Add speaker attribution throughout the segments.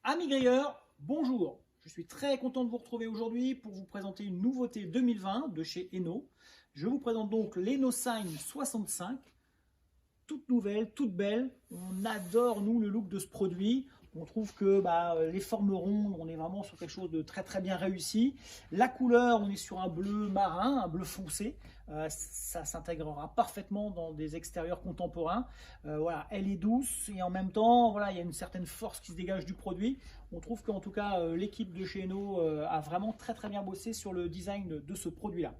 Speaker 1: Amis grilleurs, bonjour. Je suis très content de vous retrouver aujourd'hui pour vous présenter une nouveauté 2020 de chez Eno. Je vous présente donc l'EnoSign 65, toute nouvelle, toute belle. On adore, nous, le look de ce produit. On trouve que les formes rondes, on est vraiment sur quelque chose de très très bien réussi. La couleur, on est sur un bleu marin, un bleu foncé. Ça s'intégrera parfaitement dans des extérieurs contemporains. Voilà, elle est douce et en même temps, voilà, il y a une certaine force qui se dégage du produit. On trouve qu'en tout cas, l'équipe de chez Eno a vraiment très très bien bossé sur le design de ce produit-là.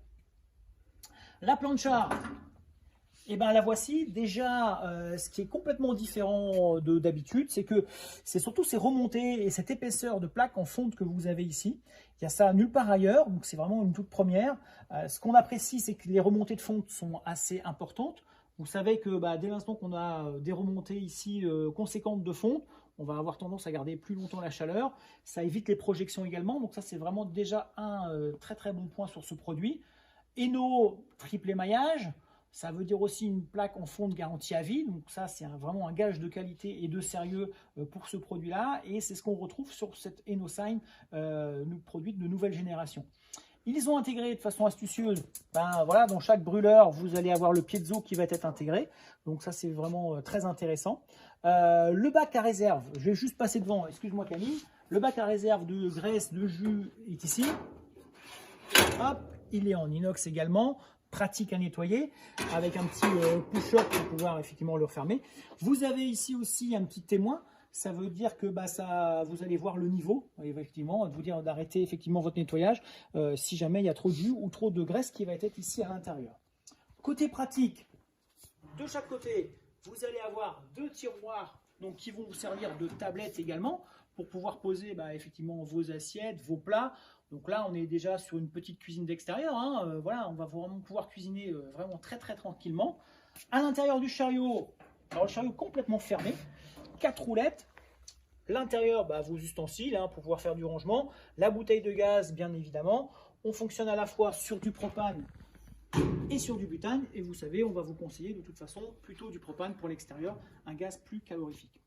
Speaker 1: La plancha, et bien la voici. Déjà, ce qui est complètement différent d'habitude, c'est que c'est surtout ces remontées et cette épaisseur de plaque en fonte que vous avez ici. Il y a ça nulle part ailleurs, donc c'est vraiment une toute première. Ce qu'on apprécie, c'est que les remontées de fonte sont assez importantes. Vous savez que dès l'instant qu'on a des remontées ici conséquentes de fonte, on va avoir tendance à garder plus longtemps la chaleur. Ça évite les projections également, donc ça c'est vraiment déjà un très très bon point sur ce produit. Eno triple émaillage. Ça veut dire aussi une plaque en fonte garantie à vie. Donc ça, c'est vraiment un gage de qualité et de sérieux pour ce produit-là. Et c'est ce qu'on retrouve sur cette EnoSign, produit de nouvelle génération. Ils ont intégré de façon astucieuse, voilà, dans chaque brûleur, vous allez avoir le piezo qui va être intégré. Donc ça, c'est vraiment très intéressant. Le bac à réserve, je vais juste passer devant, excuse-moi Camille. Le bac à réserve de graisse, de jus est ici. Hop, il est en inox également. Pratique à nettoyer avec un petit push-up pour pouvoir effectivement le refermer. Vous avez ici aussi un petit témoin. Ça veut dire que vous allez voir le niveau, effectivement, vous dire d'arrêter effectivement votre nettoyage si jamais il y a trop de jus ou trop de graisse qui va être ici à l'intérieur. Côté pratique, de chaque côté, vous allez avoir deux tiroirs donc, qui vont vous servir de tablette également pour pouvoir poser effectivement vos assiettes, vos plats. Donc là, on est déjà sur une petite cuisine d'extérieur. Voilà, on va vraiment pouvoir cuisiner vraiment très très tranquillement. À l'intérieur du chariot, alors le chariot complètement fermé, 4 roulettes. L'intérieur, vos ustensiles pour pouvoir faire du rangement. La bouteille de gaz, bien évidemment. On fonctionne à la fois sur du propane et sur du butane. Et vous savez, on va vous conseiller de toute façon plutôt du propane pour l'extérieur, un gaz plus calorifique.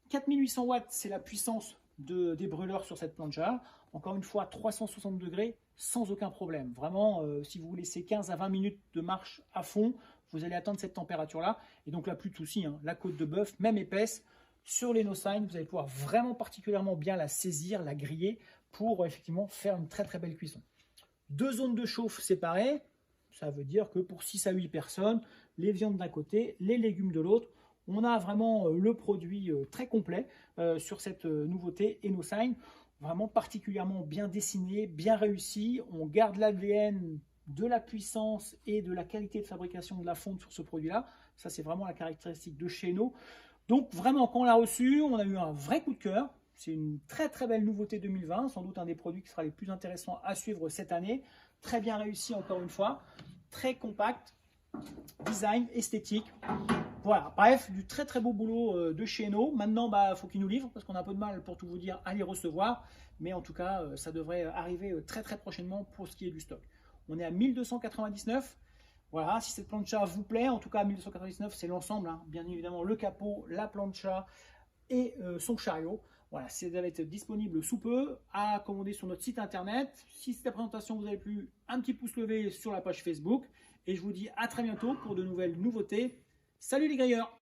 Speaker 1: 4800 watts, c'est la puissance des brûleurs sur cette plancha. Encore une fois, 360 degrés sans aucun problème. Vraiment, si vous laissez 15 à 20 minutes de marche à fond, vous allez atteindre cette température-là. Et donc là, plus de soucis, la côte de bœuf, même épaisse, sur l'EnoSign, vous allez pouvoir vraiment particulièrement bien la saisir, la griller pour effectivement faire une très très belle cuisson. Deux zones de chauffe séparées, ça veut dire que pour 6 à 8 personnes, les viandes d'un côté, les légumes de l'autre. On a vraiment le produit très complet sur cette nouveauté EnoSign, vraiment particulièrement bien dessiné, bien réussi. On garde l'ADN de la puissance et de la qualité de fabrication de la fonte sur ce produit-là. Ça, c'est vraiment la caractéristique de chez Eno. Donc vraiment, quand on l'a reçu, on a eu un vrai coup de cœur. C'est une très très belle nouveauté 2020, sans doute un des produits qui sera les plus intéressants à suivre cette année. Très bien réussi encore une fois, très compact, design, esthétique. Voilà, bref, du très très beau boulot de chez Eno. Maintenant, il faut qu'ils nous livrent parce qu'on a un peu de mal pour tout vous dire à les recevoir. Mais en tout cas, ça devrait arriver très très prochainement pour ce qui est du stock. On est à 1299. Voilà, si cette plancha vous plaît, en tout cas 1299, c'est l'ensemble. Bien évidemment, le capot, la plancha et son chariot. Voilà, ça va être disponible sous peu à commander sur notre site internet. Si cette présentation vous a plu, un petit pouce levé sur la page Facebook. Et je vous dis à très bientôt pour de nouvelles nouveautés. Salut les grilleurs!